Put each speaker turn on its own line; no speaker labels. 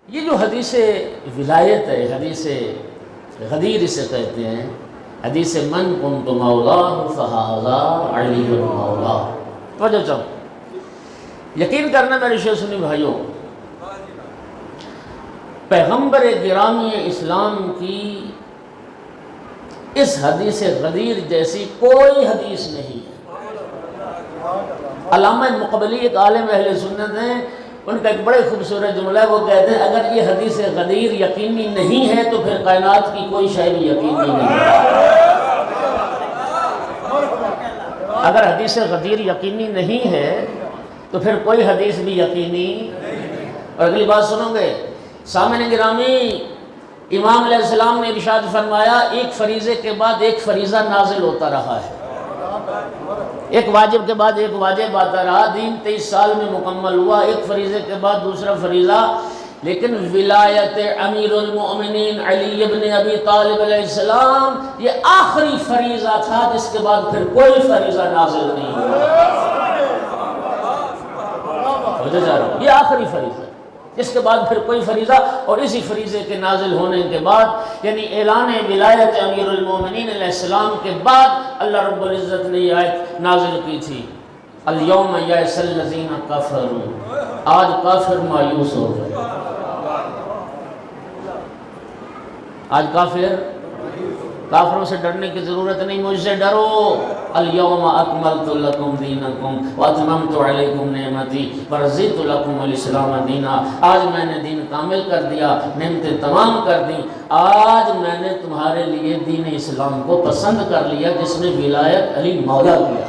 یہ جو حدیث ولایت ہے، حدیث غدیر اسے کہتے ہیں، حدیث من کنت مولاہ فہذا علی مولاہ۔ توجہ چاہوں، یقین کرنا میرے شیخ سنی بھائیوں، پیغمبر گرامی اسلام کی اس حدیث غدیر جیسی کوئی حدیث نہیں ہے۔ علامہ مقبلی ایک عالم اہل سنت ہیں، ان کا ایک بڑے خوبصورت جملہ ہے، وہ کہتے ہیں اگر یہ حدیث غدیر یقینی نہیں ہے تو پھر کائنات کی کوئی شے بھی یقینی نہیں ہے۔ اگر حدیث غدیر یقینی نہیں ہے تو پھر کوئی حدیث بھی یقینی۔ اور اگلی بات سنو گے سامعین گرامی، امام علیہ السلام نے ارشاد فرمایا ایک فریضے کے بعد ایک فریضہ نازل ہوتا رہا ہے، ایک واجب کے بعد ایک واجب آتا رہا، دین 23 سال میں مکمل ہوا، ایک فریضے کے بعد دوسرا فریضہ، لیکن ولایت امیر المؤمنین علی ابن ابی طالب علیہ السلام یہ آخری فریضہ تھا جس کے بعد پھر کوئی فریضہ نازل نہیں ہوا۔ یہ آخری فریضہ اس کے بعد پھر کوئی فریضہ، اور اسی فریضے کے نازل ہونے کے بعد یعنی اعلان ولایت امیر المومنین علیہ السلام کے بعد اللہ رب العزت نے یہ آیت نازل کی تھی، الیوم یئس الذین کفروا، آج کافر مایوس ہو گئے، آج کافروں سے ڈرنے کی ضرورت نہیں، مجھ سے ڈرو۔ الیوم اکملت لکم دینکم واتممت علیکم نعمتی ورضیت لکم الاسلام دینا، آج میں نے دین کامل کر دیا، نعمتیں تمام کر دیں، آج میں نے تمہارے لیے دین اسلام کو پسند کر لیا جس نے ولایت علی مولا کیا۔